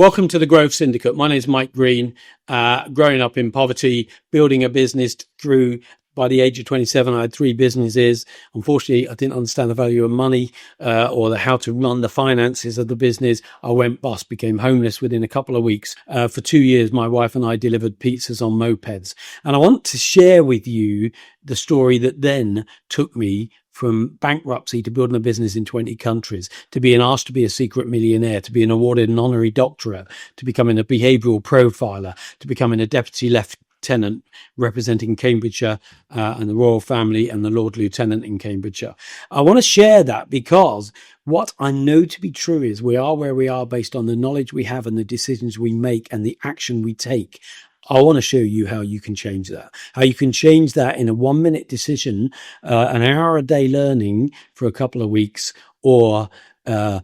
Welcome to the Growth Syndicate. My name is Mike Green. Growing up in poverty, building a business through. By the age of 27, I had 3 businesses. Unfortunately, I didn't understand the value of money or how to run the finances of the business. I went bust, became homeless within a couple of weeks. For 2 years, my wife and I delivered pizzas on mopeds. And I want to share with you the story that then took me from bankruptcy to building a business in 20 countries, to being asked to be a secret millionaire, to being awarded an honorary doctorate, to becoming a behavioural profiler, to becoming a deputy lieutenant representing Cambridgeshire and the royal family and the Lord Lieutenant in Cambridgeshire. I want to share that because what I know to be true is we are where we are based on the knowledge we have and the decisions we make and the action we take. I want to show you how you can change that, how you can change that in a 1-minute decision, an hour a day learning for a couple of weeks, or I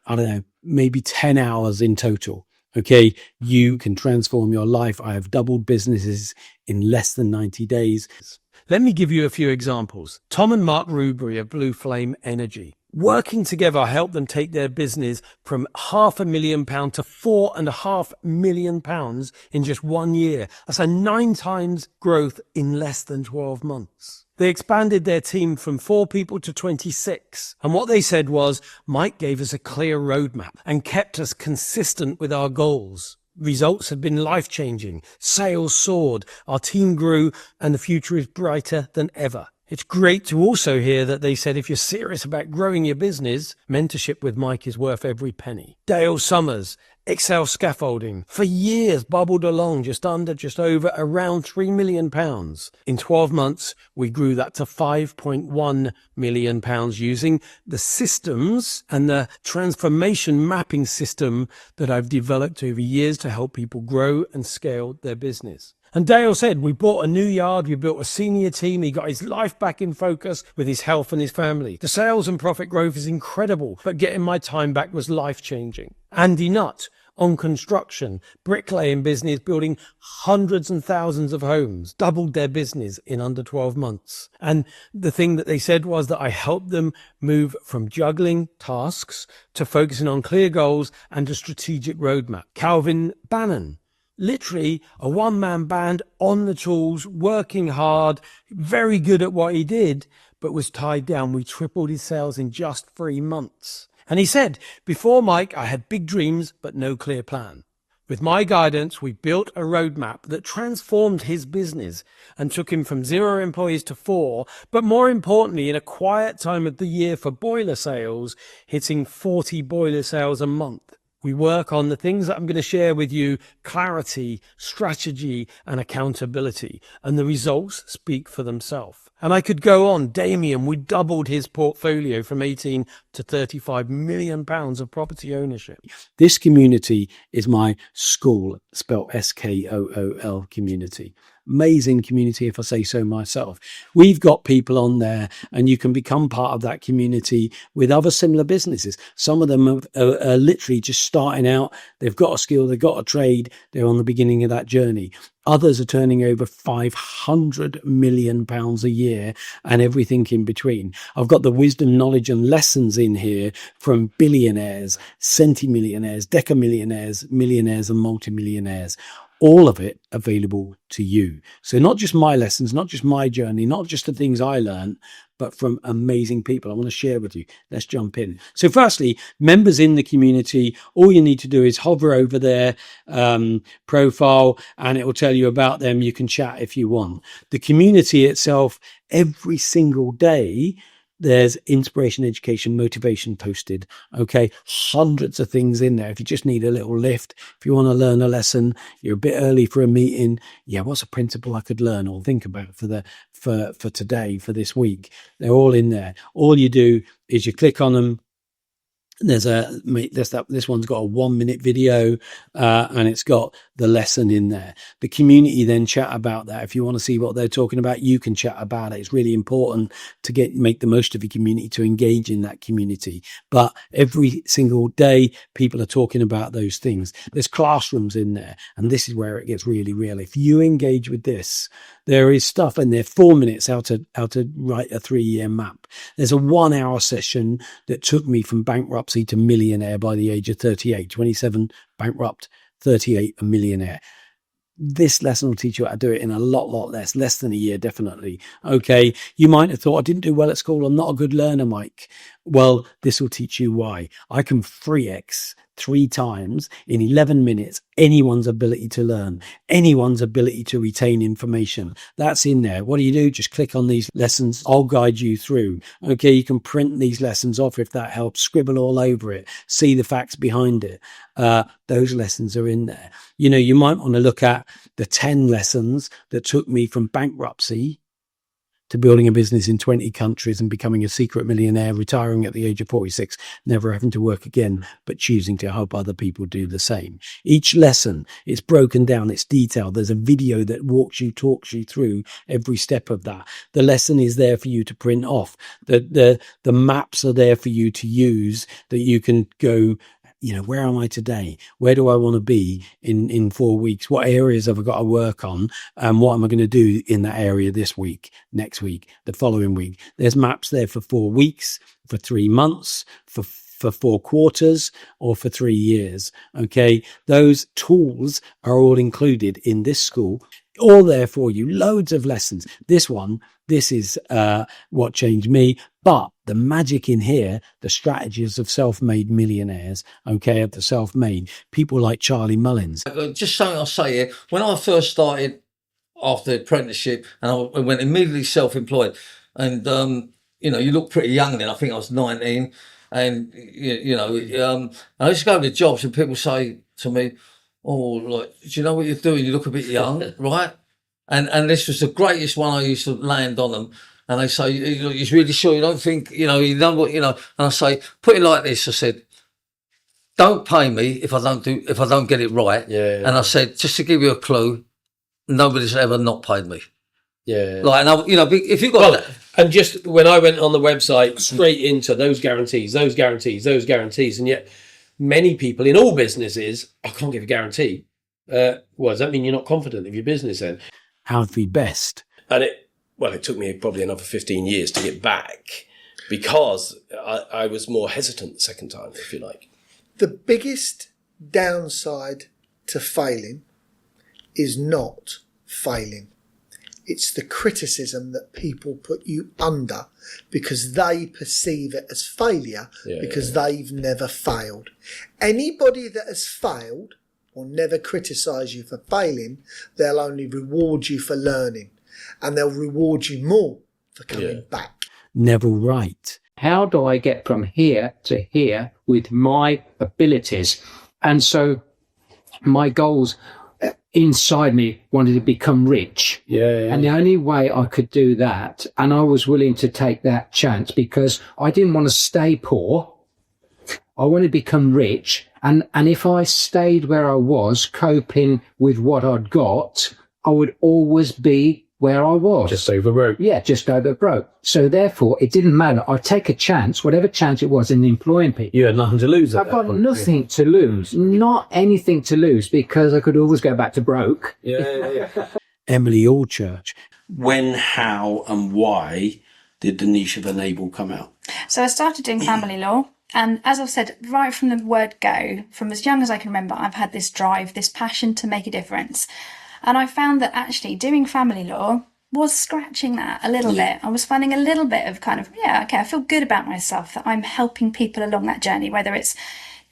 don't know, maybe 10 hours in total. Okay, you can transform your life. I have doubled businesses in less than 90 days. Let me give you a few examples. Tom and Mark Rubery of Blue Flame Energy. Working together, I helped them take their business from £500,000 to £4.5 million in just 1 year. That's a 9 times growth in less than 12 months. They expanded their team from 4 people to 26. And what they said was, Mike gave us a clear roadmap and kept us consistent with our goals. Results have been life-changing. Sales soared, our team grew, and the future is brighter than ever. It's great to also hear that they said if you're serious about growing your business, mentorship with Mike is worth every penny. Dale Summers, Excel Scaffolding, for years bubbled along just over around £3 million. In 12 months, we grew that to £5.1 million using the systems and the transformation mapping system that I've developed over years to help people grow and scale their business. And Dale said, we bought a new yard, we built a senior team, he got his life back in focus with his health and his family. The sales and profit growth is incredible, but getting my time back was life-changing. Andy Nutt, on construction, bricklaying business, building hundreds and thousands of homes, doubled their business in under 12 months. And the thing that they said was that I helped them move from juggling tasks to focusing on clear goals and a strategic roadmap. Calvin Bannon, literally a one-man band on the tools, working hard, very good at what he did, but was tied down. We tripled his sales in just 3 months. And he said, before Mike, I had big dreams, but no clear plan. With my guidance, we built a roadmap that transformed his business and took him from 0 employees to 4, but more importantly, in a quiet time of the year for boiler sales, hitting 40 boiler sales a month. We work on the things that I'm going to share with you: clarity, strategy, and accountability. And the results speak for themselves. And I could go on. Damien, we doubled his portfolio from 18 to 35 million pounds of property ownership. This community is my school, spelled SKOOL community. Amazing community, if I say so myself. We've got people on there, and you can become part of that community with other similar businesses. Some of them are literally just starting out. They've got a skill, they've got a trade, they're on the beginning of that journey. Others are turning over £500 million a year and everything in between. I've got the wisdom, knowledge and lessons in here from billionaires, centimillionaires, decamillionaires, millionaires and multimillionaires. All of it available to you. So not just my lessons, not just my journey, not just the things I learned, but from amazing people I want to share with you. Let's jump in. So firstly, members in the community, all you need to do is hover over their profile and it will tell you about them. You can chat if you want. The community itself, every single day, there's inspiration, education, motivation posted. Okay. Hundreds of things in there. If you just need a little lift, if you want to learn a lesson, you're a bit early for a meeting. Yeah. What's a principle I could learn or think about for today, for this week? They're all in there. All you do is you click on them. This one's got a 1-minute video, and it's got the lesson in there. The community then chat about that. If you want to see what they're talking about, you can chat about it. It's really important to make the most of your community, to engage in that community. But every single day, people are talking about those things. There's classrooms in there, and this is where it gets really real. If you engage with this, there is stuff in there, 4 minutes how to write a 3-year map. There's a 1-hour session that took me from bankruptcy to millionaire by the age of 38, 27 bankrupt, 38 a millionaire. This lesson will teach you how to do it in a lot less than a year, definitely. Okay, you might have thought, I didn't do well at school, I'm not a good learner, Mike. Well, this will teach you why. I can 3x 3 times in 11 minutes anyone's ability to learn, anyone's ability to retain information. That's in there. What do? Just click on these lessons. I'll guide you through. Okay, you can print these lessons off if that helps. Scribble all over it. See the facts behind it. Those lessons are in there. You might want to look at the 10 lessons that took me from bankruptcy to building a business in 20 countries and becoming a secret millionaire, retiring at the age of 46, never having to work again, but choosing to help other people do the same. Each lesson is broken down, it's detailed. There's a video that talks you through every step of that. The lesson is there for you to print off. The maps are there for you to use, that you can go, where am I today? Where do I want to be in 4 weeks? What areas have I got to work on? And what am I going to do in that area this week, next week, the following week? There's maps there for 4 weeks, for 3 months, for 4 quarters, or for 3 years. Okay. Those tools are all included in this school, all there for you. Loads of lessons. This is what changed me. But the magic in here, the strategies of self-made millionaires, okay, of the self-made, people like Charlie Mullins. Just something I'll say here. When I first started after the apprenticeship, and I went immediately self-employed, and, you look pretty young then. I think I was 19. And, I used to go to jobs and people say to me, oh, like, do you know what you're doing? You look a bit young, right? And this was the greatest one I used to land on them. And they say, you're really sure you don't think, you know what, And I say, put it like this. I said, don't pay me if I don't get it right. Yeah. And I said, just to give you a clue, nobody's ever not paid me. Yeah. Like, if you got that. And just when I went on the website, straight into those guarantees, and yet many people in all businesses, I can't give a guarantee. Does that mean you're not confident of your business then? How'd be best? And it took me probably another 15 years to get back because I was more hesitant the second time, if you like. The biggest downside to failing is not failing. It's the criticism that people put you under because they perceive it as failure because they've never failed. Anybody that has failed will never criticise you for failing. They'll only reward you for learning, and they'll reward you more for coming back. Neville Wright. How do I get from here to here with my abilities? And so my goals inside me wanted to become rich. And the only way I could do that, and I was willing to take that chance because I didn't want to stay poor. I wanted to become rich. And if I stayed where I was, coping with what I'd got, I would always be where I was. Just over broke. Yeah, just over broke. So therefore, it didn't matter. I'd take a chance, whatever chance it was, in employing people. You had nothing to lose. I've got nothing to lose, not anything to lose, because I could always go back to broke. Yeah. Emily Allchurch. When, how, and why did the niche of Enable come out? So I started doing family law. And as I've said, right from the word go, from as young as I can remember, I've had this drive, this passion to make a difference. And I found that actually doing family law was scratching that a little bit. I was finding a little bit of kind of, I feel good about myself that I'm helping people along that journey, whether it's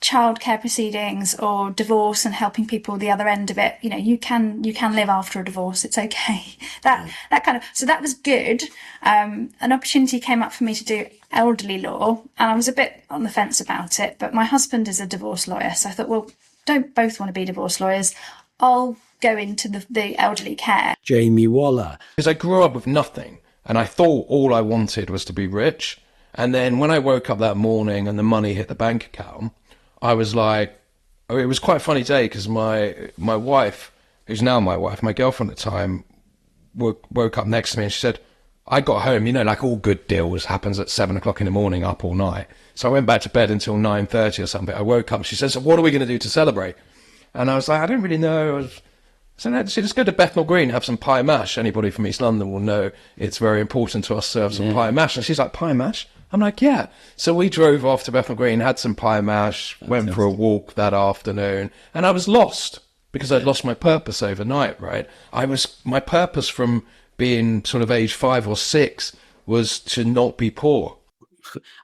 childcare proceedings or divorce and helping people the other end of it. You can live after a divorce. It's okay. That kind of, so that was good. An opportunity came up for me to do elderly law, and I was a bit on the fence about it, but my husband is a divorce lawyer. So I thought, well, don't both want to be divorce lawyers. I'll go into the elderly care. Jamie Waller. Because I grew up with nothing, and I thought all I wanted was to be rich. And then when I woke up that morning and the money hit the bank account, I was like, it was quite a funny day because my wife, who's now my wife, my girlfriend at the time, woke up next to me and she said, I got home, like all good deals happens at 7 o'clock in the morning, up all night. So I went back to bed until 9:30 or something. I woke up, she says, so what are we going to do to celebrate? And I was like, I don't really know. So let's go to Bethnal Green, have some pie mash. Anybody from East London will know it's very important to us to have some pie mash. And she's like, pie mash? I'm like, yeah. So we drove off to Bethnal Green, had some pie mash, went for a walk that afternoon, and I was lost because I'd lost my purpose overnight, right? My purpose from being sort of age 5 or 6 was to not be poor.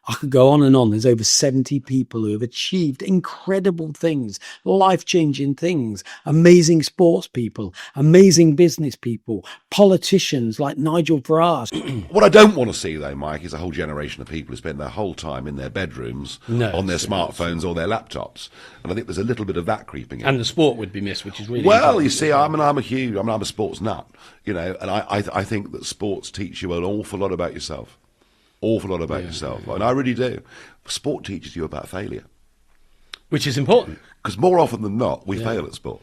I could go on and on. There's over 70 people who have achieved incredible things, life-changing things, amazing sports people, amazing business people, politicians like Nigel Farage. What I don't want to see, though, Mike, is a whole generation of people who spend their whole time in their bedrooms on their smartphones or their laptops. And I think there's a little bit of that creeping in. And the sport would be missed, which is really well, important. you see, I'm a sports nut, and I think that sports teach you an awful lot about yourself. And I really do. Sport teaches you about failure, Which is important. because more often than not we fail at sport.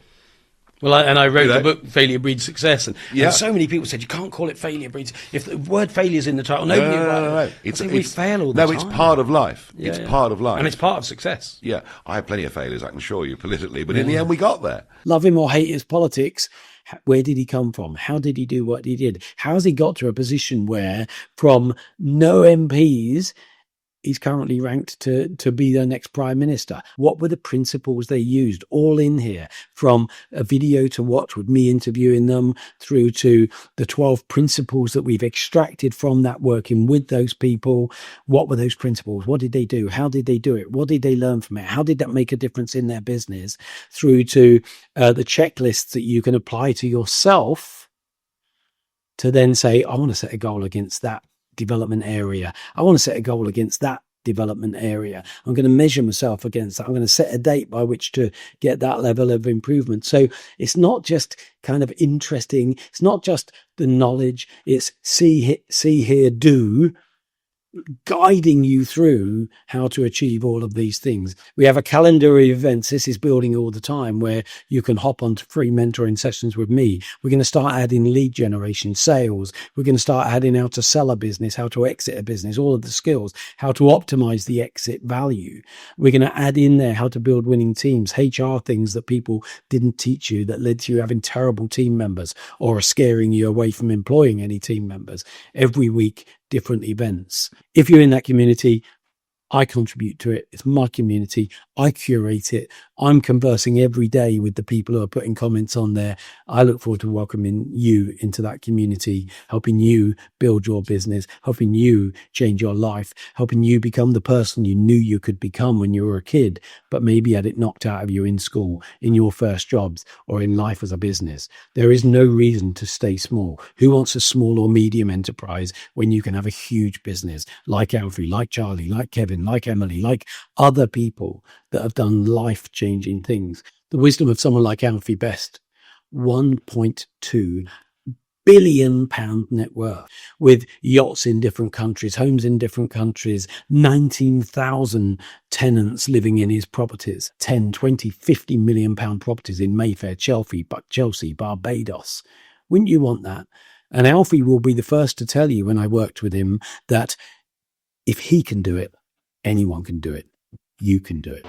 Well, I wrote the book Failure Breeds Success, and Yeah. so many people said you can't call it failure breeds. If the word failure is in the title, nobody will write it. We fail all the time. No, it's part of life. Yeah, it's yeah. part of life. And it's part of success. Yeah, I have plenty of failures, I can assure you, politically, but in the end we got there. Love him or hate his politics, where did he come from? How did he do what he did? How has he got to a position where from no MPs, he's currently ranked to be the next prime minister? What were the principles they used? All in here, from a video to watch with me interviewing them through to the 12 principles that we've extracted from that, working with those people. What were those principles? What did they do? How did they do it? What did they learn from it? How did that make a difference in their business? Through to the checklists that you can apply to yourself to then say, I want to set a goal against that development area. I want to set a goal against that development area. I'm going to measure myself against that. I'm going to set a date by which to get that level of improvement. So it's not just kind of interesting. It's not just the knowledge. It's see, hear, do, guiding you through how to achieve all of these things. We have a calendar of events. This is building all the time, where you can hop onto free mentoring sessions with me. We're going to start adding lead generation, sales. We're going to start adding how to sell a business, how to exit a business, all of the skills, how to optimize the exit value. We're going to add in there how to build winning teams, HR things that people didn't teach you that led to you having terrible team members or are scaring you away from employing any team members. Every week, different events. If you're in that community, I contribute to it. It's my community. I curate it. I'm conversing every day with the people who are putting comments on there. I look forward to welcoming you into that community, helping you build your business, helping you change your life, helping you become the person you knew you could become when you were a kid, but maybe had it knocked out of you in school, in your first jobs, or in life as a business. There is no reason to stay small. Who wants a small or medium enterprise when you can have a huge business like Alfie, like Charlie, like Kevin, like Emily, like other people that have done life-changing things? The wisdom of someone like Alfie Best, £1.2 billion net worth, with yachts in different countries, homes in different countries, 19,000 tenants living in his properties, 10, 20, 50 million pound properties in Mayfair, Chelsea, Barbados. Wouldn't you want that? And Alfie will be the first to tell you, when I worked with him, that if he can do it, anyone can do it. You can do it.